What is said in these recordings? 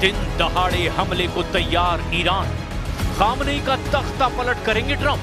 दिन दहाड़े हमले को तैयार ईरान, खामनेई का तख्ता पलट करेंगे ट्रंप।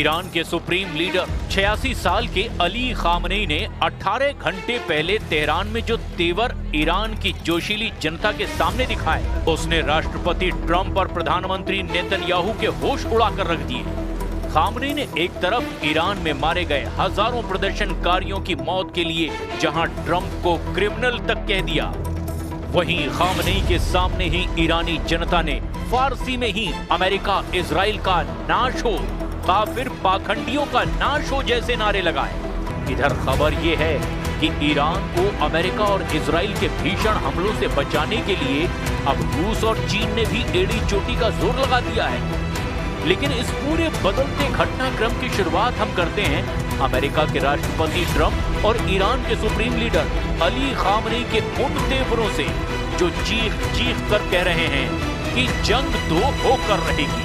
ईरान के सुप्रीम लीडर 86 साल के अली खामनेई ने 18 घंटे पहले तेहरान में जो तेवर ईरान की जोशीली जनता के सामने दिखाए, उसने राष्ट्रपति ट्रंप और प्रधानमंत्री नेतन्याहू के होश उड़ाकर रख दिए। खामनेई ने एक तरफ ईरान में मारे गए हजारों प्रदर्शनकारियों की मौत के लिए जहां ट्रंप को क्रिमिनल तक कह दिया, वहीं खामनेई के सामने ही ईरानी जनता ने फारसी में ही अमेरिका इजराइल का नाश हो, काफिर पाखंडियों का नाश हो जैसे नारे लगाए। इधर खबर ये है कि ईरान को अमेरिका और इजराइल के भीषण हमलों से बचाने के लिए अब रूस और चीन ने भी एड़ी चोटी का जोर लगा दिया है। लेकिन इस पूरे बदलते घटनाक्रम की शुरुआत हम करते हैं अमेरिका के राष्ट्रपति ट्रंप और ईरान के सुप्रीम लीडर अली खामनेई के उन तेवरों से, जो चीख चीख कर कह रहे हैं कि जंग तो होकर रहेगी।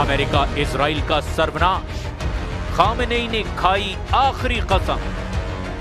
अमेरिका इजराइल का सर्वनाश, खामनेई ने खाई आखिरी कसम।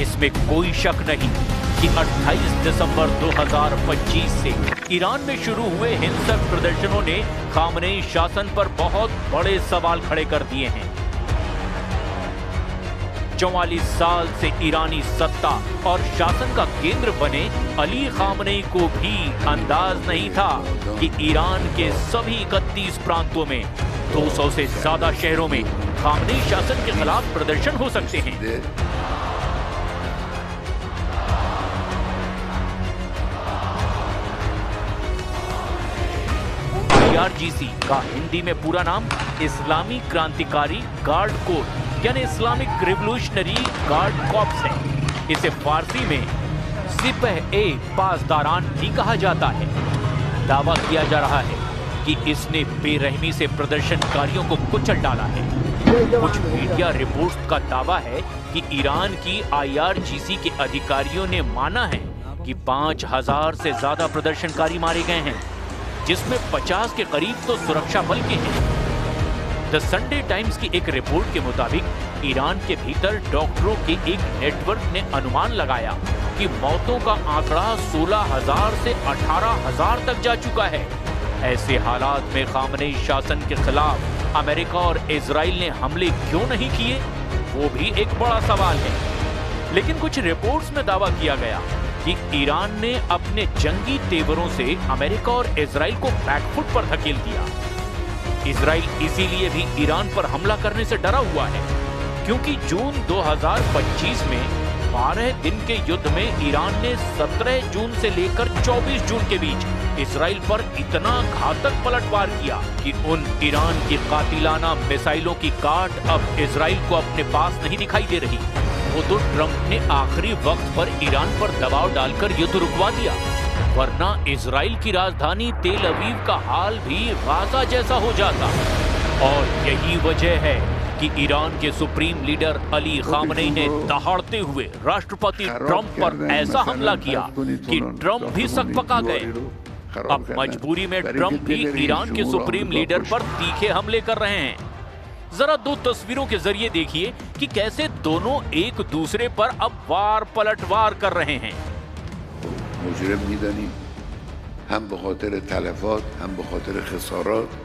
इसमें कोई शक नहीं कि 28 दिसंबर 2025 से ईरान में शुरू हुए हिंसक प्रदर्शनों ने खामनेई शासन पर बहुत बड़े सवाल खड़े कर दिए हैं। 44 साल से ईरानी सत्ता और शासन का केंद्र बने अली खामनेई को भी अंदाज नहीं था कि ईरान के सभी 31 प्रांतों में 200 से ज्यादा शहरों में खामनेई शासन के खिलाफ प्रदर्शन हो सकते हैं। IRGC का हिंदी में पूरा नाम इस्लामी क्रांतिकारी गार्ड कोर यानी इस्लामिक रिवोल्यूशनरी गार्ड कॉर्प्स है। इसे फारसी में सिपह-ए-पासदारान भी कहा जाता है। दावा किया जा रहा है कि इसने बेरहमी से प्रदर्शनकारियों को कुचल डाला है। कुछ मीडिया रिपोर्ट्स का दावा है कि ईरान की IRGC के अधिकारियों ने माना है कि 5000 से ज्यादा प्रदर्शनकारी मारे गए हैं, जिसमें 50 के करीब तो सुरक्षा बल के हैं। द संडे टाइम्स की एक रिपोर्ट के मुताबिक ईरान के भीतर डॉक्टरों के एक नेटवर्क ने अनुमान लगाया कि मौतों का आंकड़ा 16,000 से 18,000 तक जा चुका है। ऐसे हालात में खामनेई शासन के खिलाफ अमेरिका और इजराइल ने हमले क्यों नहीं किए, वो भी एक बड़ा सवाल है। लेकिन कुछ रिपोर्ट्स में दावा किया गया कि ईरान ने अपने जंगी तेवरों से अमेरिका और इजराइल को बैकफुट पर धकेल दिया। इजराइल इसीलिए भी ईरान पर हमला करने से डरा हुआ है, क्योंकि जून 2025 में 12 दिन के युद्ध में ईरान ने 17 जून से लेकर 24 जून के बीच इजराइल पर इतना घातक पलटवार किया कि उन ईरान की कातिलाना मिसाइलों की काट अब इजराइल को अपने पास नहीं दिखाई दे रही। वो तो ट्रंप ने आखिरी वक्त पर ईरान पर दबाव डालकर युद्ध रुकवा दिया, वरना इजराइल की राजधानी तेल अवीव का हाल भी गाजा जैसा हो जाता। और यही वजह है कि ईरान के सुप्रीम लीडर अली खामनेई ने दहाड़ते हुए राष्ट्रपति ट्रंप पर ऐसा हमला किया कि ट्रंप भी सकपका गए। अब मजबूरी में ट्रंप भी ईरान के सुप्रीम लीडर पर तीखे हमले कर रहे हैं। जरा दो तस्वीरों के जरिए देखिए कि कैसे दोनों एक दूसरे पर अब वार पलटवार कर रहे हैं। मुजरिम मीदानी हम बखातिर तलफात हम बखातिर खसारात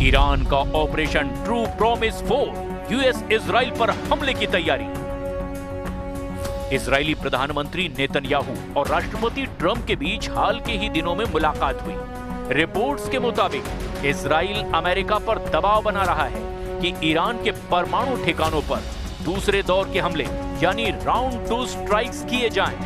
ईरान का operation true promise 4 US Israel पर हमले की तैयारी। इजरायली प्रधानमंत्री नेतन्याहू और राष्ट्रपति ट्रंप के बीच हाल के ही दिनों में मुलाकात हुई। रिपोर्ट्स के मुताबिक इजराइल अमेरिका पर दबाव बना रहा है कि ईरान के परमाणु ठिकानों पर दूसरे दौर के हमले यानी राउंड 2 स्ट्राइक्स किए जाएं।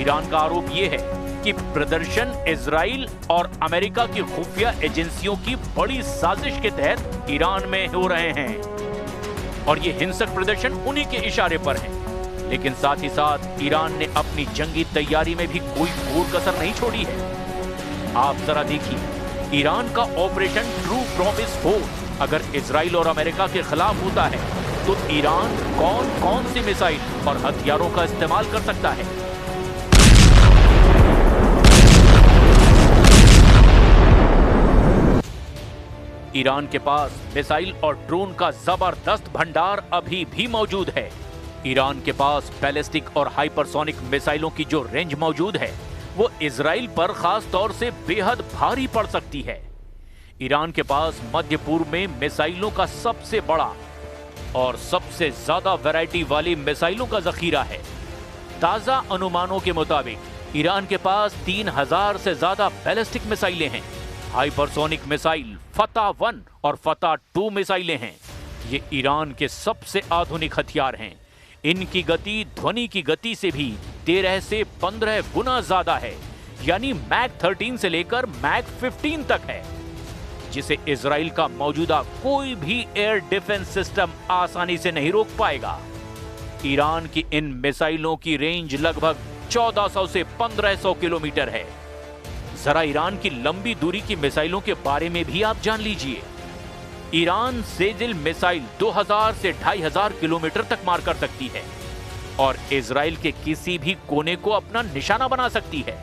ईरान का आरोप यह है कि प्रदर्शन इजराइल और अमेरिका की खुफिया एजेंसियों की बड़ी साजिश के तहत ईरान में हो रहे हैं और ये हिंसक प्रदर्शन उन्हीं के इशारे पर हैं। लेकिन साथ ही साथ ईरान ने अपनी जंगी तैयारी में भी कोई कोर कसर नहीं छोड़ी है। आप जरा देखिए, ईरान का ऑपरेशन ट्रू प्रॉमिस 4 अगर इजराइल और अमेरिका के खिलाफ होता है तो ईरान कौन कौन से मिसाइल और हथियारों का इस्तेमाल कर सकता है। ईरान के पास मिसाइल और ड्रोन का जबरदस्त भंडार अभी भी मौजूद है। ईरान के पास बैलिस्टिक और हाइपरसोनिक मिसाइलों की जो रेंज मौजूद है वो इजराइल पर खास तौर से बेहद भारी पड़ सकती है। ईरान के पास मध्य पूर्व में मिसाइलों का सबसे बड़ा और सबसे ज्यादा वैरायटी वाली मिसाइलों का जखीरा है। ताजा अनुमानों के मुताबिक ईरान के पास 3000 से ज्यादा बैलिस्टिक मिसाइलें हैं। हाइपरसोनिक मिसाइल फतह 1 और फतह 2 मिसाइलें हैं। ये ईरान के सबसे आधुनिक हथियार हैं। इनकी गति ध्वनि की गति से भी 13 से 15 गुना ज्यादा है, यानी मैक 13 से लेकर मैक 15 तक है, जिसे इजराइल का मौजूदा कोई भी एयर डिफेंस सिस्टम आसानी से नहीं रोक पाएगा। ईरान की इन मिसाइलों की रेंज लगभग 1400 से 1500 किलोमीटर है। जरा ईरान की लंबी दूरी की मिसाइलों के बारे में भी आप जान लीजिए। ईरान सेजिल मिसाइल 2000 से 2500 किलोमीटर तक मार कर सकती है और इजराइल के किसी भी कोने को अपना निशाना बना सकती है।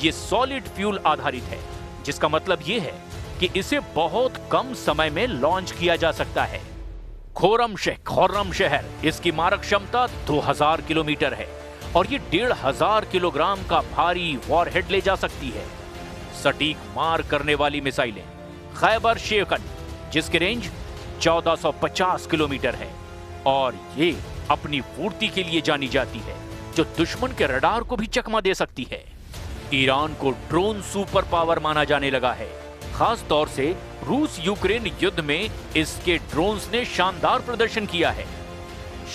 यह सॉलिड फ्यूल आधारित है, जिसका मतलब यह है कि इसे बहुत कम समय में लॉन्च किया जा सकता है। खुर्रम शहर इसकी मारक क्षमता 2000 किलोमीटर है और ये 1500 किलोग्राम का भारी वॉरहेड ले जा सकती है। सटीक मार करने वाली मिसाइलें खैबर शेखन जिसकी रेंज 1450 किलोमीटर है और ये अपनी फुर्ती के लिए जानी जाती है, जो दुश्मन के रडार को भी चकमा दे सकती है। ईरान को ड्रोन सुपर पावर माना जाने लगा है। खास तौर से रूस यूक्रेन युद्ध में इसके ड्रोन्स ने शानदार प्रदर्शन किया है।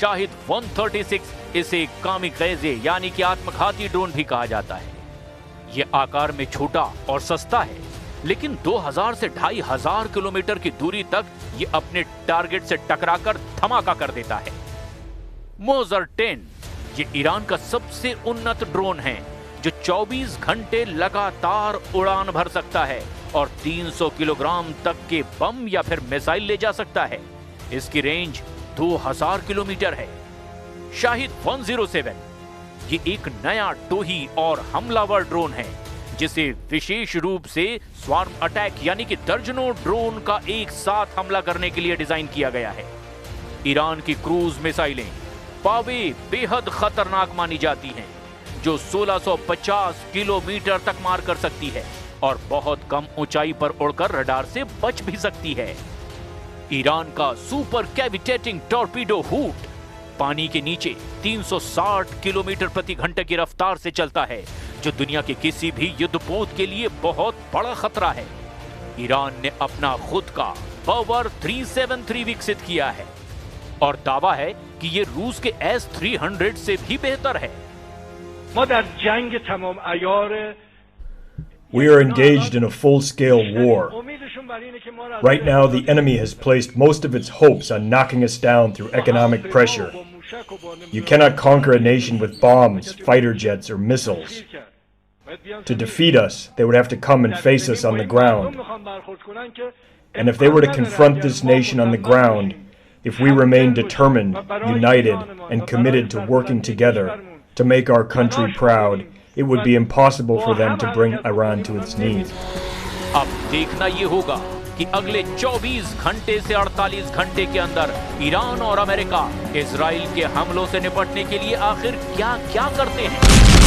शाहिद 136 इसे कामिकाज़े यानी कि आत्मघाती ड्रोन भी कहा जाता है। यह आकार में छोटा और सस्ता है, लेकिन 2000 से 2500 किलोमीटर की दूरी तक यह अपने टारगेट से टकराकर धमाका कर देता है। मोजर 10 ये ईरान का सबसे उन्नत ड्रोन है, जो 24 घंटे लगातार उड़ान भर सकता है और 300 किलोग्राम तक के बम या फिर मिसाइल ले जा सकता है। इसकी रेंज 2000 किलोमीटर है। शाहिद 107 ये एक नया टोही और हमलावर ड्रोन है, जिसे विशेष रूप से स्वार्म अटैक यानी कि दर्जनों ड्रोन का एक साथ हमला करने के लिए डिजाइन किया गया है। ईरान की क्रूज मिसाइलें पावे बेहद खतरनाक मानी जाती हैं, जो 1650 किलोमीटर तक मार कर सकती है और बहुत कम ऊंचाई पर उड़कर रडार से बच भी सकती है। ईरान का सुपर कैविटेटिंग टॉर्पीडो हूट पानी के नीचे 360 किलोमीटर प्रति घंटे की रफ्तार से चलता है, जो दुनिया के किसी भी युद्धपोत के लिए बहुत बड़ा खतरा है। ईरान ने अपना खुद का पावर 373 विकसित किया है और दावा है कि ये रूस के S-300 से भी बेहतर है। We are engaged in a full-scale war. Right now, the enemy has placed most of its hopes on knocking us down through economic pressure. You cannot conquer a nation with bombs, fighter jets, or missiles. To defeat us, they would have to come and face us on the ground. And if they were to confront this nation on the ground, if we remain determined, united, and committed to working together to make our country proud, it would be impossible for them to bring Iran to its knees. अब देखना ये होगा कि अगले 24 घंटे से 48 घंटे के अंदर ईरान और अमेरिका इजराइल के हमलों से निपटने के लिए आखिर क्या-क्या करते हैं।